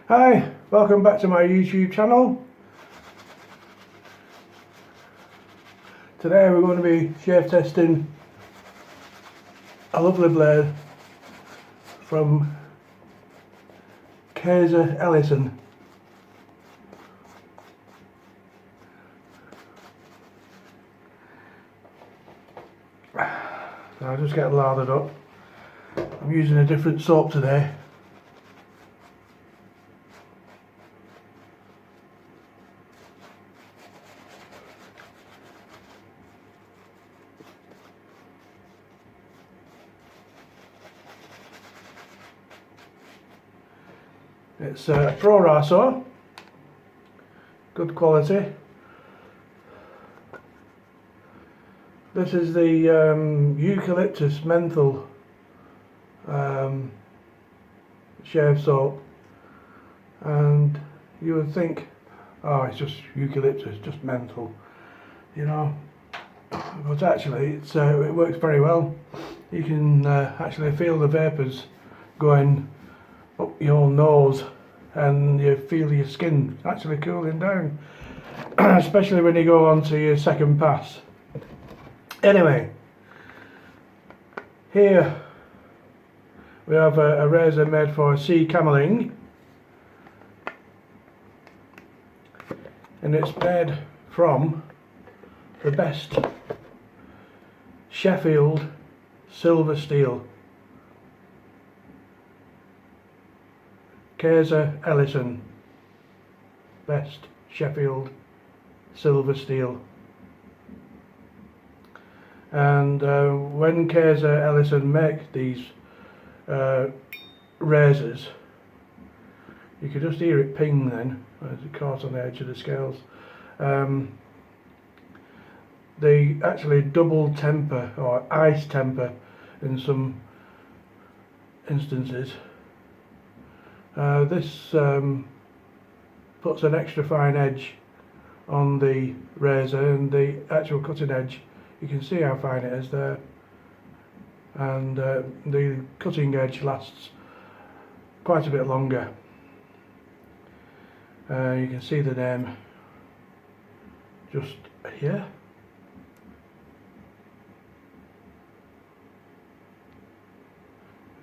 Hi, welcome back to my YouTube channel. Today we're going to be shave testing a lovely blade from Kayser Ellison. So I'll just get lathered up. I'm using a different soap today. It's Pro Raso, good quality. This is the eucalyptus menthol shave soap, and you would think, oh, it's just eucalyptus, just menthol, you know, but actually it works very well. You can actually feel the vapours going up your nose, and you feel your skin actually cooling down, especially when you go on to your second pass. Anyway, here we have a razor made for Kammerling, and it's made from the best Sheffield Silver Steel. Kayser Ellison, best Sheffield Silver Steel. And when Kayser Ellison make these razors, you could just hear it ping then as it caught on the edge of the scales. They actually double temper or ice temper in some instances. This puts an extra fine edge on the razor, and the actual cutting edge, you can see how fine it is there, and the cutting edge lasts quite a bit longer. You can see the name just here.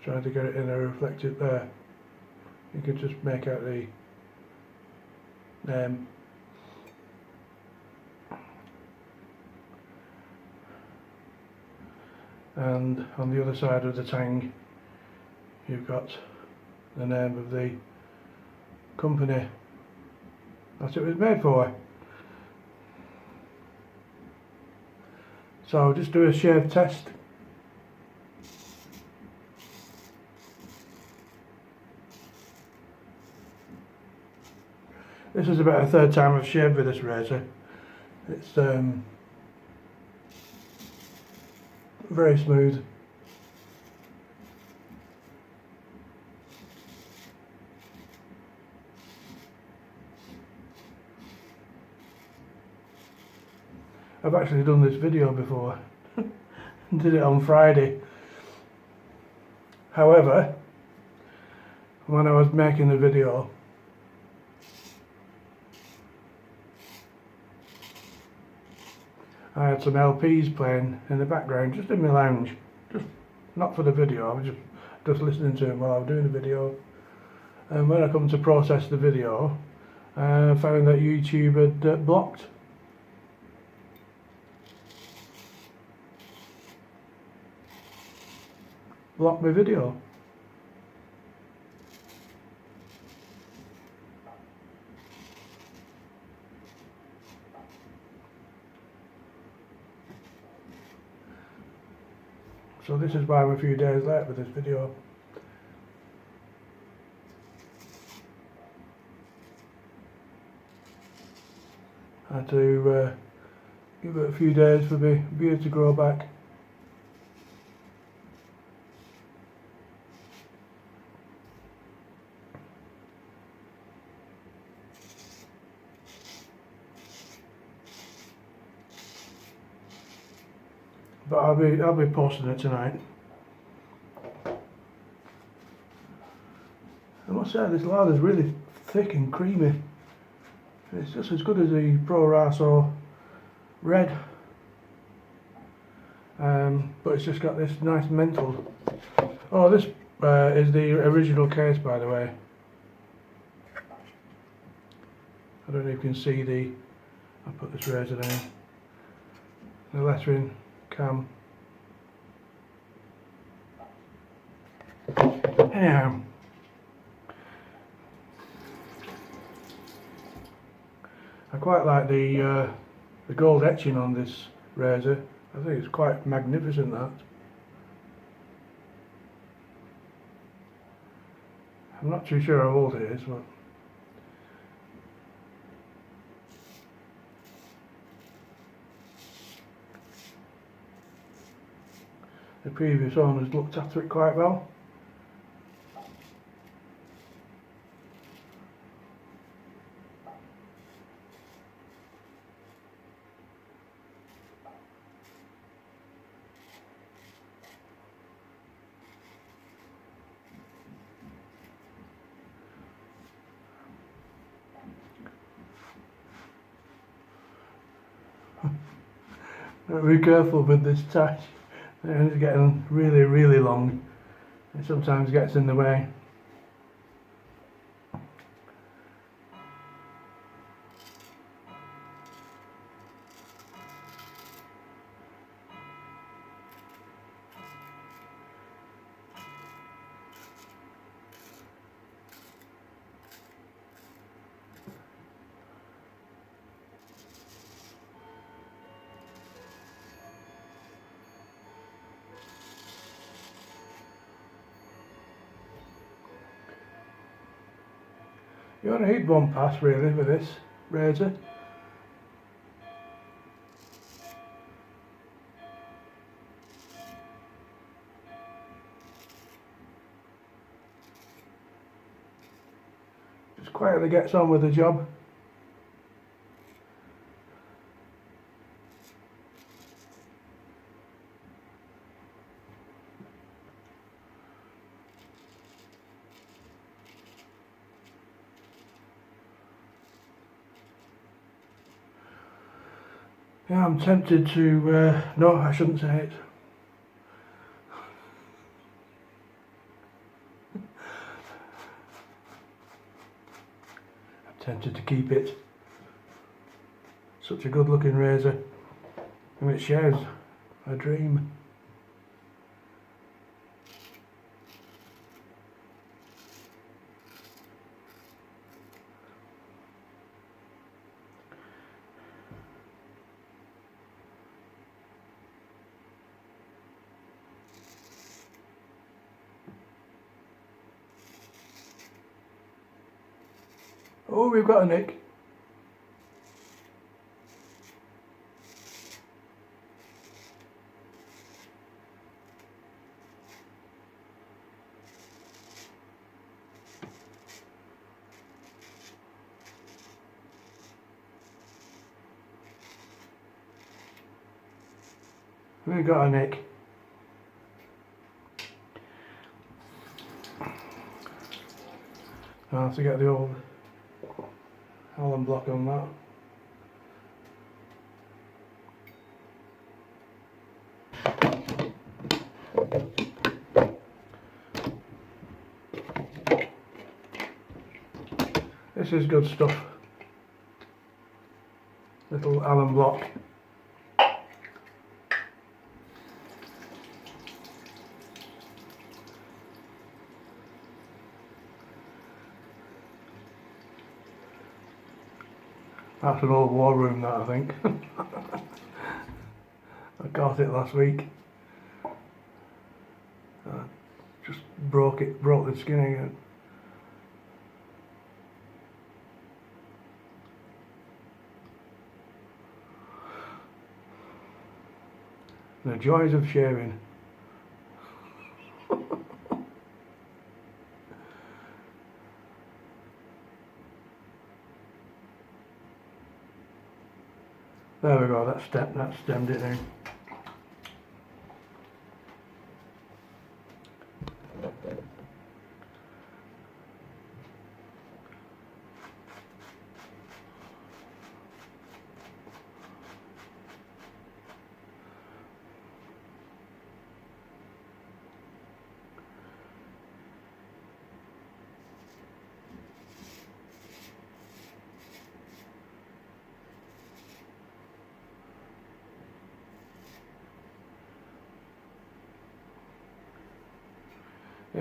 Trying to get it in a reflected there. You can just make out the name. And on the other side of the tang, you've got the name of the company that it was made for. So I'll just do a shave test. This is about a third time I've shaved with this razor. It's very smooth. I've actually done this video before. Did it on Friday. However, when I was making the video, I had some LPs playing in the background, just in my lounge, just not for the video. I was just listening to them while I was doing the video. And when I come to process the video, I found that YouTube had blocked my video. So this is why I'm a few days late with this video. I had to give it a few days for the beard to grow back. But I'll be posting it tonight. I must say, this lather's really thick and creamy. It's just as good as the Pro Raso red, but it's just got this nice menthol. Oh, this is the original case, by the way. I don't know if you can see the, I'll put this razor down, the lettering KAM. Anyhow, I quite like the gold etching on this razor. I think it's quite magnificent, that. I'm not too sure how old it is, but the previous owners looked after it quite well. Be careful with this tash. It's getting really long. It sometimes gets in the way. You only need one pass really with this razor. Just quietly gets on with the job. Yeah, I'm tempted to, no, I shouldn't say it. I'm tempted to keep it. Such a good looking razor. And it shares a dream. Oh, we've got a nick. We've got a nick. I'll have to get the old Allen block on that. This is good stuff. Little Allen block. That's an old war room, that, I think. I got it last week. Just broke the skin again. The joys of shaving. There we go, that stemmed it now.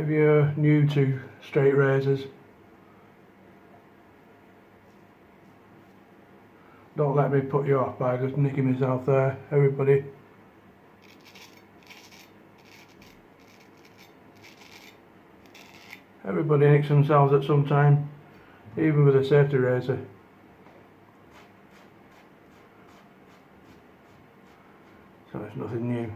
if you're new to straight razors, don't let me put you off by just nicking myself there. Everybody nicks themselves at some time, even with a safety razor. So it's nothing new.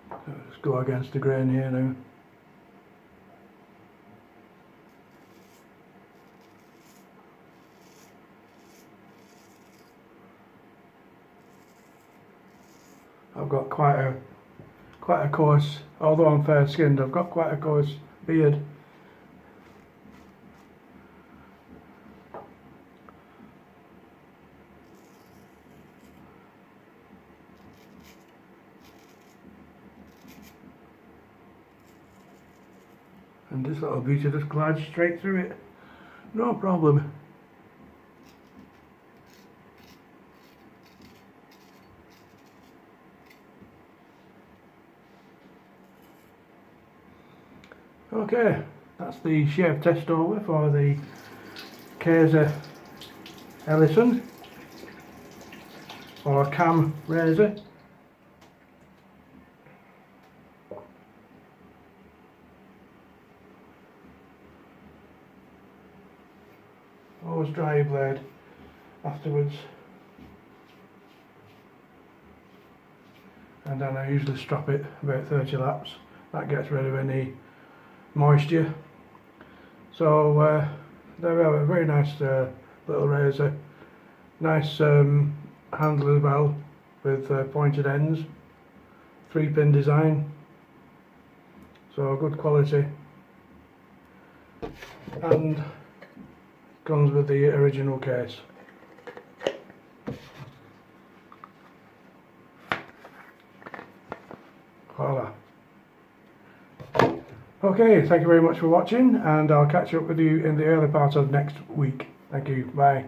So just go against the grain here now. I've got quite a coarse, although I'm fair skinned, I've got quite a coarse beard. And this little beauty just glides straight through it, no problem. Okay, that's the shave test over for the Kayser Ellison or KAM razor. Always dry your blade afterwards, and then I usually strap it about 30 laps. That gets rid of any moisture. So there we have a very nice little razor, nice handle as well, with pointed ends, 3-pin design, so good quality, and comes with the original case. Voila. Okay, thank you very much for watching, and I'll catch up with you in the early part of next week. Thank you, bye.